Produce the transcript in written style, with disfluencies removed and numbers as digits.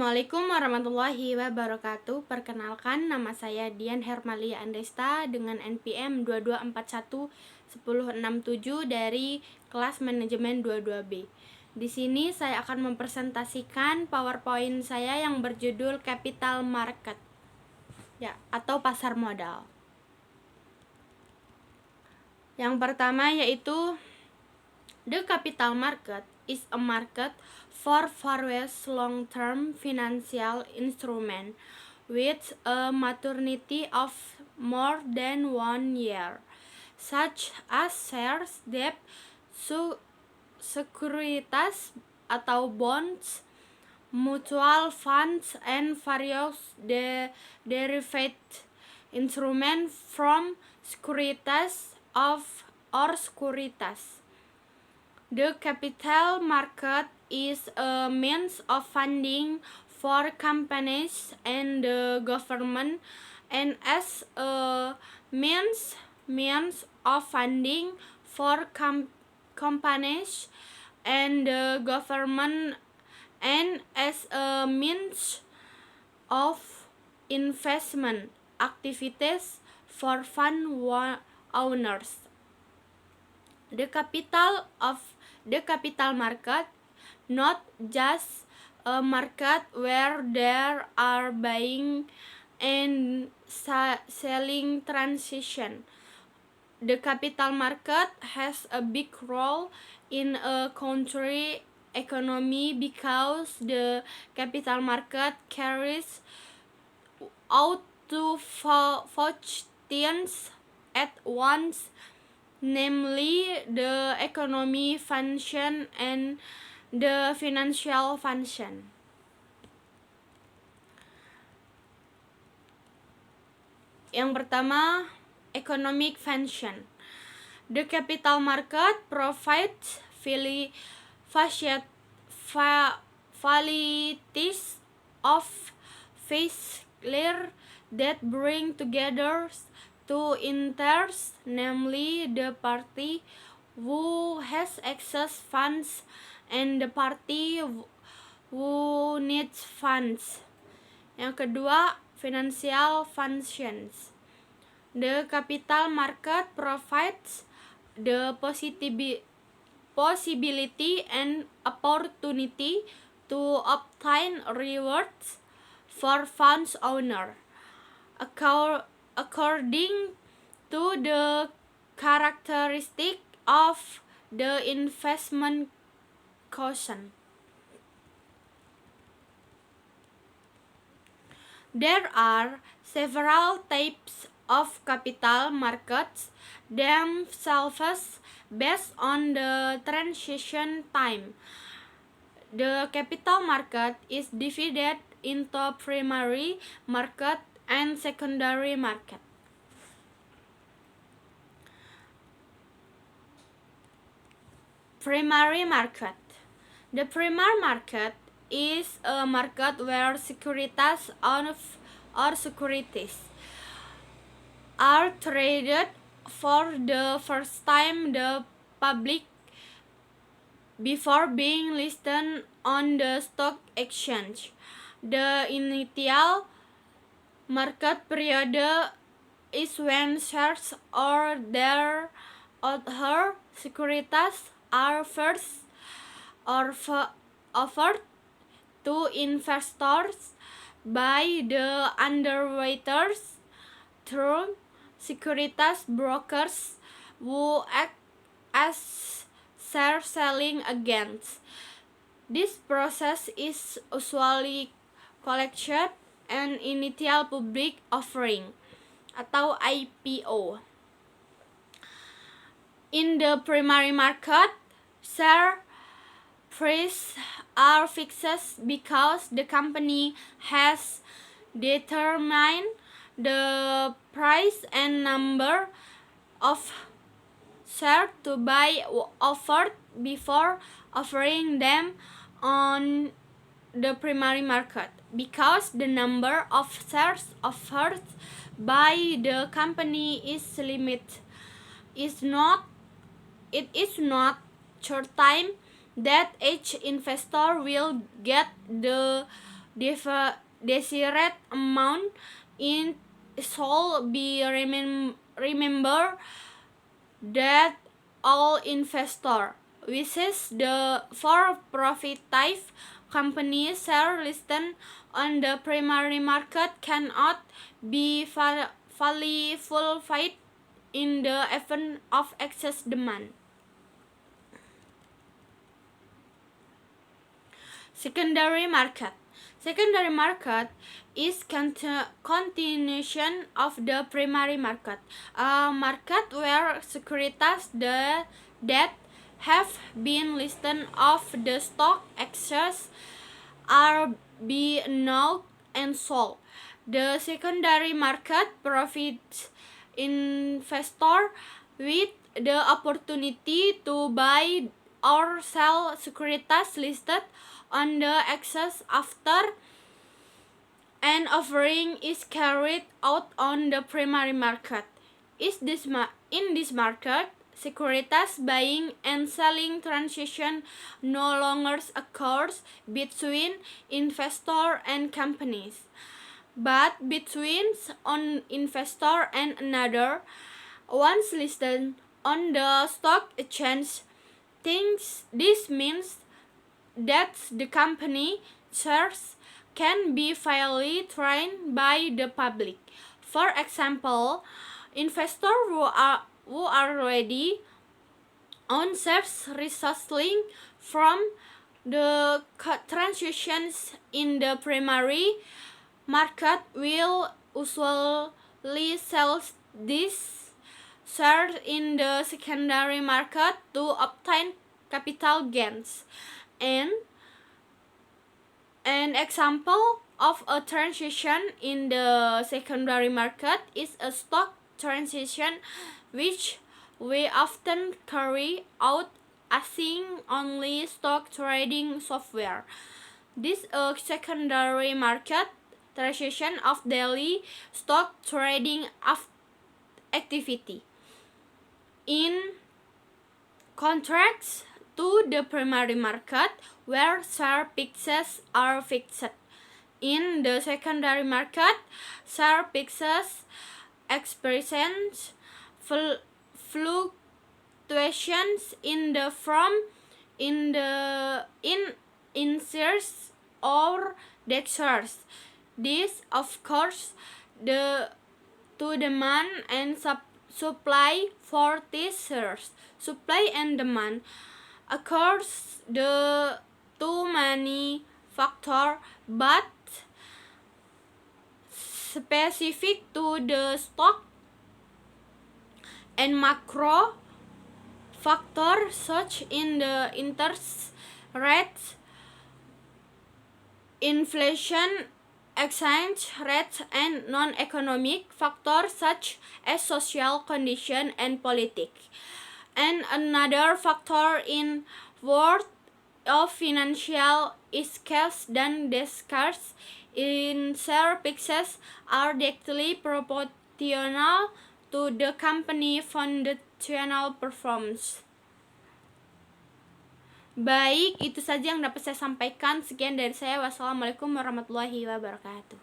Assalamualaikum warahmatullahi wabarakatuh. Perkenalkan, nama saya Dian Hermalia Andesta dengan NPM 22411067 dari kelas manajemen 22B. Di sini saya akan mempresentasikan PowerPoint saya yang berjudul Capital Market, ya, atau pasar modal. Yang pertama yaitu the capital market is a market for various long-term financial instruments with a maturity of more than 1 year, such as shares, debt, securities atau bonds, mutual funds, and various derivative instruments from securities or securities. The capital market is a means of funding for companies and the government, and as a means of funding for companies and the government, and as a means of investment activities for fund owners. The capital market, not just a market where there are buying and selling transaction. The capital market has a big role in a country economy because the capital market carries out two functions at once, namely the economy function and the financial function. Yang pertama, economic function. The capital market provides facilities of failure that bring together two interests, namely the party who has excess funds and the party who needs funds. Yang kedua, financial functions. The capital market provides the possibility and opportunity to obtain rewards for funds owner according to the characteristic of the investment caution. There are several types of capital markets themselves based on the transaction time. The capital market is divided into primary market and secondary market. Primary market. The primary market is a market where securities or securities are traded for the first time the public before being listed on the stock exchange. The initial market period is when shares or their other securities are first offered to investors by the underwriters through securities brokers who act as share selling agents. This process is usually called an initial public offering atau IPO. In the primary market, share prices are fixed because the company has determined the price and number of shares to buy offered before offering them on the primary market. Because the number of shares offered by the company is limited, it is not certain that each investor will get the desired amount in shall be remember that all investor wishes the for-profit company share listed on the primary market cannot be fully fulfilled in the event of excess demand. Secondary market. Secondary market is continuation of the primary market, a market where securities that have been listed off the stock exchange are being bought and sold. The secondary market provides investor with the opportunity to buy or sell securities listed on the exchange after an offering is carried out on the primary market. In this market, securities buying and selling transaction no longer occurs between investor and companies, but between one investor and another. Once listed on the stock exchange, this means that the company shares can be fairly traded by the public. For example, investors who already own shares resulting from the transactions in the primary market will usually sell these shares in the secondary market to obtain capital gains. And an example of a transaction in the secondary market is a stock transaction, which we often carry out using only stock trading software. This is a secondary market transaction of daily stock trading activity. In contrast to the primary market, where share prices are fixed. In the secondary market, share prices experience fluctuations in shares or shares. This, of course, to demand and supply for these shares. Supply and demand occurs the too many factors, but specific to the stock and macro factors such in the interest rates, inflation, exchange rates, and non-economic factors such as social condition and politics. And another factor in world of financial is cash than discards in share prices are directly proportional to the company fundamental performance. Baik, itu saja yang dapat saya sampaikan. Sekian dari saya. Wassalamualaikum warahmatullahi wabarakatuh.